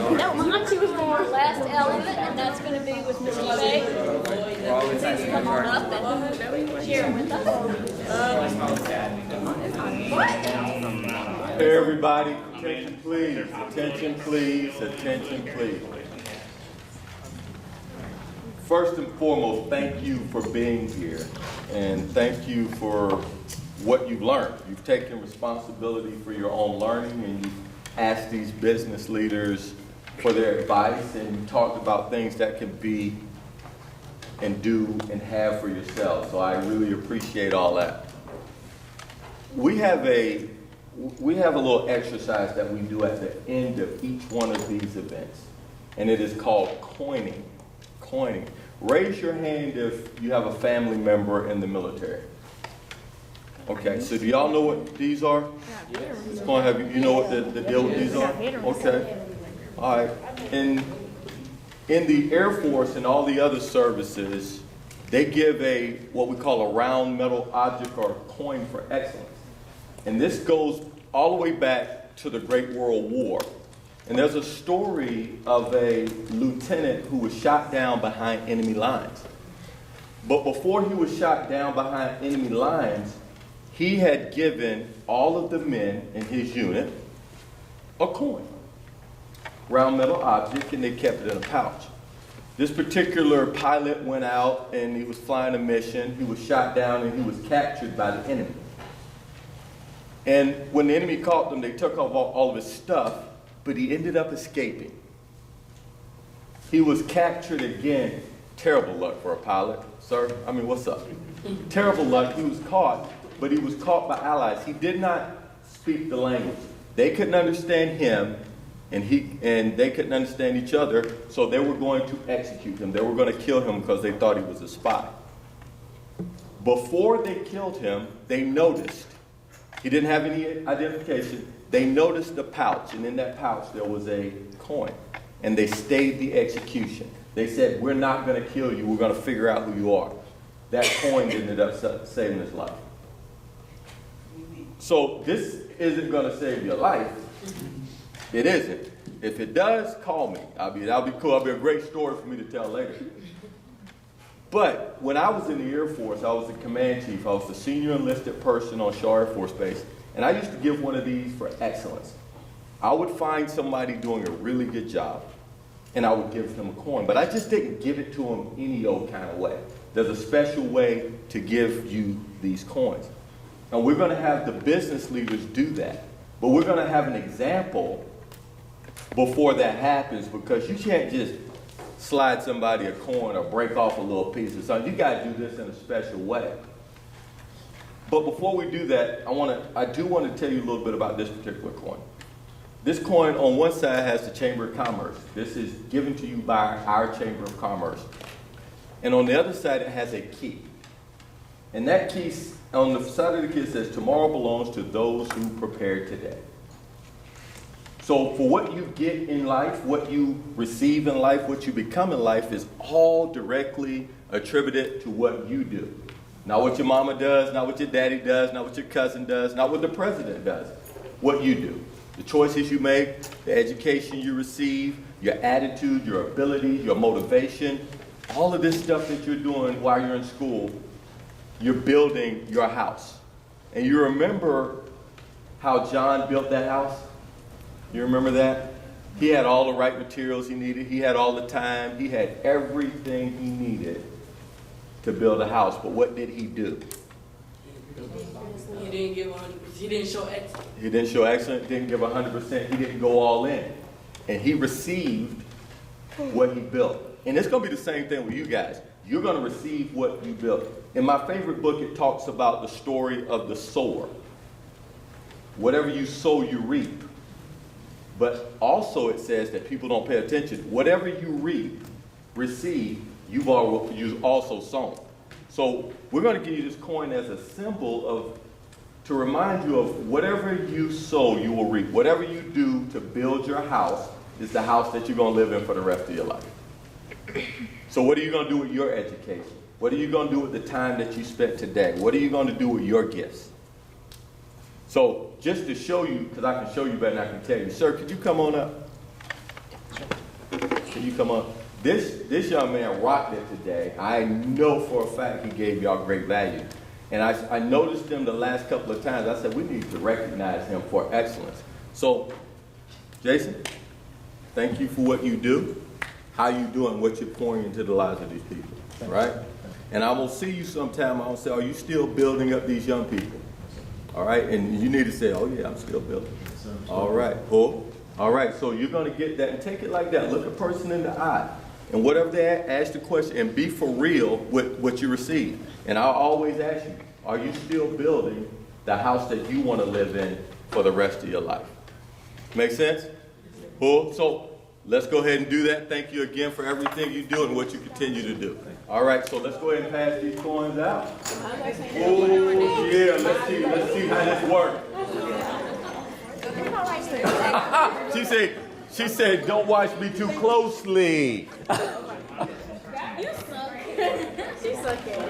No, my auntie was born last element, and that's going to be with Mr. Faye. Please come on up and share with us. Hey everybody, attention please, attention please, attention please. First and foremost, thank you for being here, and thank you for what you've learned. You've taken responsibility for your own learning, and you've asked these business leaders for their advice, and you talked about things that can be and do and have for yourself. So I really appreciate all that. We have a little exercise that we do at the end of each one of these events, and it is called coining. Coining. Raise your hand if you have a family member in the military. Okay, so do y'all know what these are? It's going to have you know what the deal with these are? Okay. All right. In the Air Force and all the other services, they give what we call a round metal object or coin for excellence. And this goes all the way back to the Great World War. And there's a story of a lieutenant who was shot down behind enemy lines. But before he was shot down behind enemy lines, he had given all of the men in his unit a coin, round metal object, and they kept it in a pouch. This particular pilot went out and he was flying a mission. He was shot down and he was captured by the enemy. And when the enemy caught them, they took off all of his stuff, but he ended up escaping. He was captured again. Terrible luck for a pilot, sir. I mean, what's up? Terrible luck. He was caught, but he was caught by allies. He did not speak the language. They couldn't understand him, and they couldn't understand each other, so they were going to execute him. They were going to kill him because they thought he was a spy. Before they killed him, they noticed. He didn't have any identification. They noticed the pouch, and in that pouch there was a coin, and they stayed the execution. They said, we're not going to kill you, we're going to figure out who you are. That coin ended up saving his life. So this isn't going to save your life. It isn't. If it does, call me. That'll be cool. That'll be a great story for me to tell later. But when I was in the Air Force, I was the command chief. I was the senior enlisted person on Shaw Air Force Base. And I used to give one of these for excellence. I would find somebody doing a really good job, and I would give them a coin. But I just didn't give it to them any old kind of way. There's a special way to give you these coins. And we're going to have the business leaders do that. But we're going to have an example before that happens, because you can't just slide somebody a coin or break off a little piece or something. You got to do this in a special way. But before we do that, I do want to tell you a little bit about this particular coin. This coin on one side has the Chamber of Commerce. This is given to you by our Chamber of Commerce. And on the other side, it has a key. And that key, on the side of the key, says, tomorrow belongs to those who prepare today. So for what you get in life, what you receive in life, what you become in life is all directly attributed to what you do. Not what your mama does, not what your daddy does, not what your cousin does, not what the president does. What you do. The choices you make, the education you receive, your attitude, your ability, your motivation, all of this stuff that you're doing while you're in school, you're building your house. And you remember how John built that house? You remember that? He had all the right materials he needed. He had all the time. He had everything he needed to build a house. But what did he do? He didn't give 100%. He didn't show excellence. He didn't show excellence. Didn't give 100%. He didn't go all in. And he received what he built. And it's going to be the same thing with you guys. You're going to receive what you built. In my favorite book, it talks about the story of the sower. Whatever you sow, you reap. But also it says that people don't pay attention. Whatever you receive, you've also sown. So we're going to give you this coin as a symbol to remind you of whatever you sow, you will reap. Whatever you do to build your house is the house that you're going to live in for the rest of your life. So what are you going to do with your education? What are you going to do with the time that you spent today? What are you going to do with your gifts? So just to show you, because I can show you better than I can tell you. Sir, could you come on up? Can you come on? This young man rocked it today. I know for a fact he gave y'all great value. And I noticed him the last couple of times. I said, we need to recognize him for excellence. So, Jason, thank you for what you do, how you doing, what you're pouring into the lives of these people, right? And I will see you sometime. I'll say, are you still building up these young people? All right, and you need to say, oh yeah, I'm still building. All right, cool. All right, so you're gonna get that and take it like that. Look a person in the eye. And whatever they ask the question, and be for real with what you receive. And I'll always ask you, are you still building the house that you want to live in for the rest of your life? Make sense? Cool. So let's go ahead and do that. Thank you again for everything you do and what you continue to do. All right, so let's go ahead and pass these coins out. Oh yeah, let's see how this works. She said, don't watch me too closely. You suck. She suck at it.